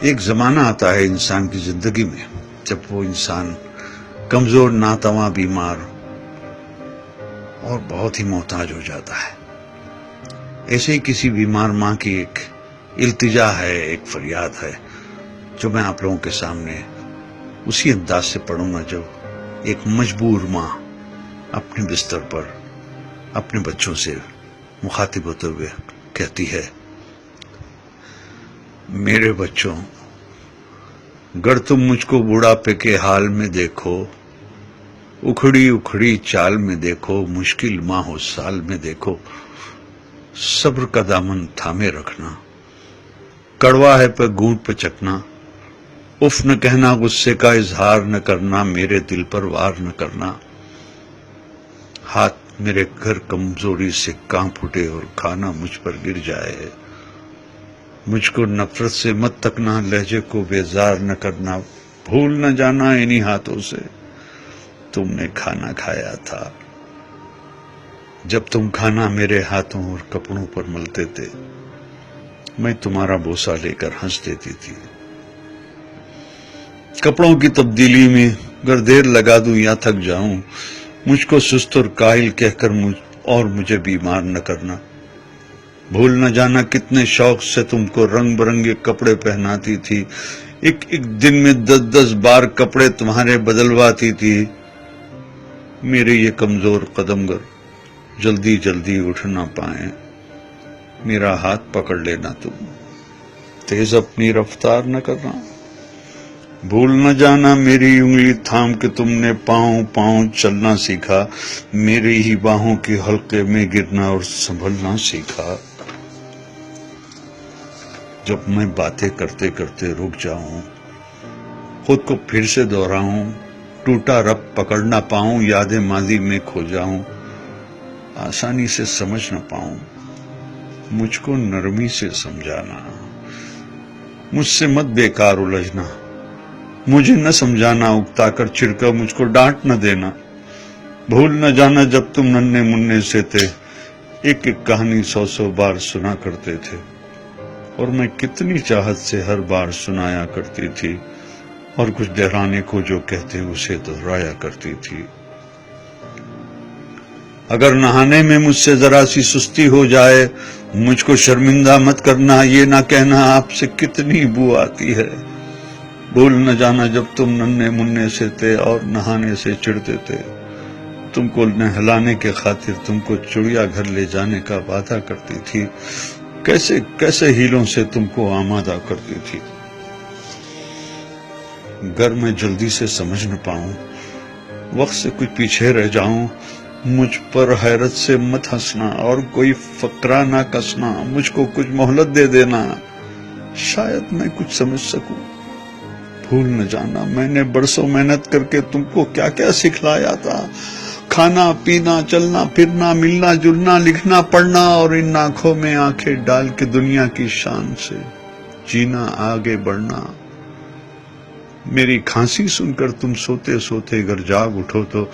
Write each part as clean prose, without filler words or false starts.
ایک زمانہ آتا ہے انسان کی زندگی میں جب وہ انسان کمزور، ناتواں، بیمار اور بہت ہی محتاج ہو جاتا ہے۔ ایسے ہی کسی بیمار ماں کی ایک التجا ہے، ایک فریاد ہے، جو میں آپ لوگوں کے سامنے اسی انداز سے پڑھوں گا جب ایک مجبور ماں اپنے بستر پر اپنے بچوں سے مخاطب ہوتے ہوئے کہتی ہے، میرے بچوں، گر تم مجھ کو بڑھاپے کے حال میں دیکھو، اکھڑی اکھڑی چال میں دیکھو، مشکل ماہ و سال میں دیکھو، صبر کا دامن تھامے رکھنا، کڑوا ہے پہ گونٹ پہ چکنا، اف نہ کہنا، غصے کا اظہار نہ کرنا، میرے دل پر وار نہ کرنا، ہاتھ میرے گھر کمزوری سے کانپ اٹھے اور کھانا مجھ پر گر جائے، مجھ کو نفرت سے مت تکنا، لہجے کو بیزار نہ کرنا، بھول نہ جانا انہی ہاتھوں سے تم نے کھانا کھایا تھا، جب تم کھانا میرے ہاتھوں اور کپڑوں پر ملتے تھے، میں تمہارا بوسہ لے کر ہنس دیتی تھی، کپڑوں کی تبدیلی میں گر دیر لگا دوں یا تھک جاؤں، مجھ کو سست اور کاہل کہہ کر مجھے بیمار نہ کرنا، بھول نہ جانا کتنے شوق سے تم کو رنگ برنگے کپڑے پہناتی تھی، ایک دن میں 10 بار کپڑے تمہارے بدلواتی تھی، میرے یہ کمزور قدم گر جلدی جلدی اٹھ نہ پائیں، میرا ہاتھ پکڑ لینا تم، تیز اپنی رفتار نہ کرنا، بھول نہ جانا میری انگلی تھام کے تم نے پاؤں پاؤں چلنا سیکھا، میری ہی باہوں کے حلقے میں گرنا اور سنبھلنا سیکھا، جب میں باتیں کرتے کرتے رک جاؤں، خود کو پھر سے دہراؤں، ٹوٹا رب پکڑ نہ پاؤں، یادیں ماضی میں کھو جاؤں، آسانی سے سمجھ نہ پاؤں، مجھ کو نرمی سے سمجھانا، مجھ سے مت بیکار الجھنا، مجھے نہ سمجھانا، اکتا کر چھڑکا مجھ کو ڈانٹ نہ دینا، بھول نہ جانا جب تم ننھے منھے سے تھے، ایک ایک کہانی 100 بار سنا کرتے تھے، اور میں کتنی چاہت سے ہر بار سنایا کرتی تھی، اور کچھ دہرانے کو جو کہتے اسے دہرایا کرتی تھی، اگر نہانے میں مجھ سے ذرا سی سستی ہو جائے، مجھ کو شرمندہ مت کرنا، یہ نہ کہنا آپ سے کتنی بو آتی ہے، بھول نہ جانا جب تم ننھے منھے سے تھے اور نہانے سے چڑھتے تھے، تم کو نہلانے کے خاطر تم کو چڑیا گھر لے جانے کا وعدہ کرتی تھی، کیسے کیسے ہیلوں سے تم کو آمادہ کرتی تھی، گر میں جلدی سے سمجھ نہ پاؤں، وقت سے کچھ پیچھے رہ جاؤں، مجھ پر حیرت سے مت ہنسنا اور کوئی فقرہ نہ کسنا، مجھ کو کچھ مہلت دے دینا، شاید میں کچھ سمجھ سکوں، بھول نہ جانا میں نے برسوں محنت کر کے تم کو کیا کیا سکھلایا تھا، کھانا پینا چلنا پھرنا ملنا جلنا لکھنا پڑھنا، اور ان آنکھوں میں آنکھیں ڈال کے دنیا کی شان سے جینا آگے بڑھنا، میری کھانسی سن کر تم سوتے سوتے اگر جاگ اٹھو تو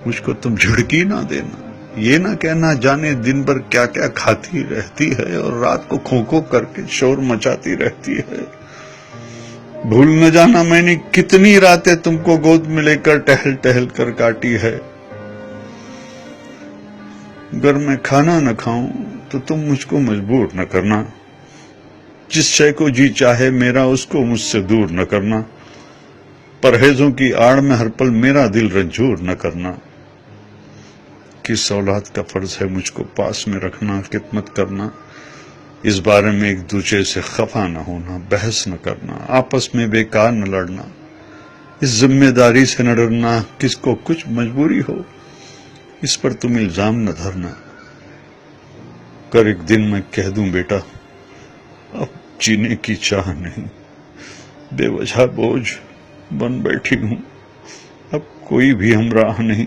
مجھ کو تم جھڑکی نہ دینا، یہ نہ کہنا جانے دن بھر کیا کیا کھاتی رہتی ہے اور رات کو کھو کھو کر کے شور مچاتی رہتی ہے، بھول نہ جانا میں نے کتنی راتیں تم کو گود میں لے کر ٹہل ٹہل کر کاٹی ہے، اگر میں کھانا نہ کھاؤں تو تم مجھ کو مجبور نہ کرنا، جس شے کو جی چاہے میرا اس کو مجھ سے دور نہ کرنا، پرہیزوں کی آڑ میں ہر پل میرا دل رنجور نہ کرنا، کس اولاد کا فرض ہے مجھ کو پاس میں رکھنا، خدمت کرنا، اس بارے میں ایک دوسرے سے خفا نہ ہونا، بحث نہ کرنا، آپس میں بیکار نہ لڑنا، اس ذمہ داری سے نہ ڈرنا، کس کو کچھ مجبوری ہو اس پر تم الزام نہ دھرنا، کر ایک دن میں کہہ دوں بیٹا اب جینے کی چاہ نہیں، بے وجہ بوجھ بن بیٹھی ہوں، اب کوئی بھی ہمراہ نہیں،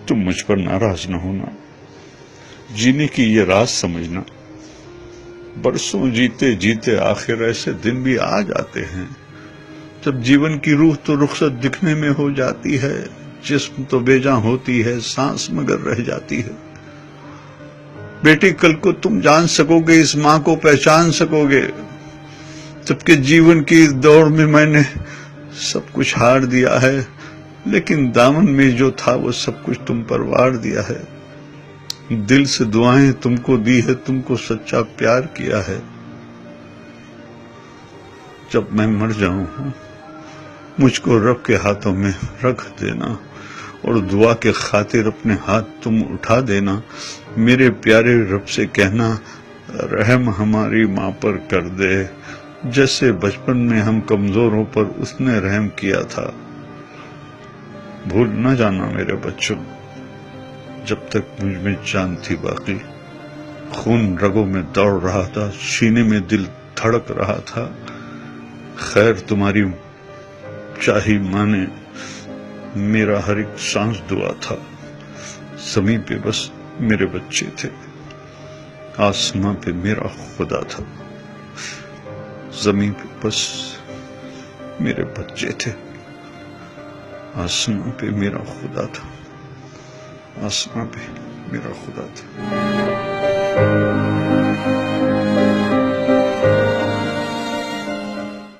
تم مجھ پر ناراض نہ ہونا، جینے کی یہ راز سمجھنا، برسوں جیتے جیتے آخر ایسے دن بھی آ جاتے ہیں جب جیون کی روح تو رخصت دکھنے میں ہو جاتی ہے، جسم تو بے جاں ہوتی ہے، سانس مگر رہ جاتی ہے، بیٹی کل کو تم جان سکو گے، اس ماں کو پہچان سکو گے جبکہ جیون کی اس دوڑ میں میں نے سب کچھ ہار دیا ہے، لیکن دامن میں جو تھا وہ سب کچھ تم پر وار دیا ہے۔ دل سے دعائیں تم کو دی ہے، تم کو سچا پیار کیا ہے۔ جب میں مر جاؤں مجھ کو رب کے ہاتھوں میں رکھ دینا، اور دعا کے خاطر اپنے ہاتھ تم اٹھا دینا۔ میرے پیارے رب سے کہنا رحم ہماری ماں پر کر دے، جیسے بچپن میں ہم کمزوروں پر اس نے رحم کیا تھا۔ بھول نہ جانا میرے بچوں، جب تک مجھ میں جان تھی باقی، خون رگوں میں دوڑ رہا تھا، سینے میں دل دھڑک رہا تھا۔ خیر تمہاری چاہی ماں نے میرا ہر ایک سانس دعا تھا۔ زمین پہ بس میرے بچے تھے، آسمان پہ میرا خدا تھا۔ زمین پہ بس میرے بچے تھے، آسمان پہ میرا خدا تھا، آسمان پہ میرا خدا تھا۔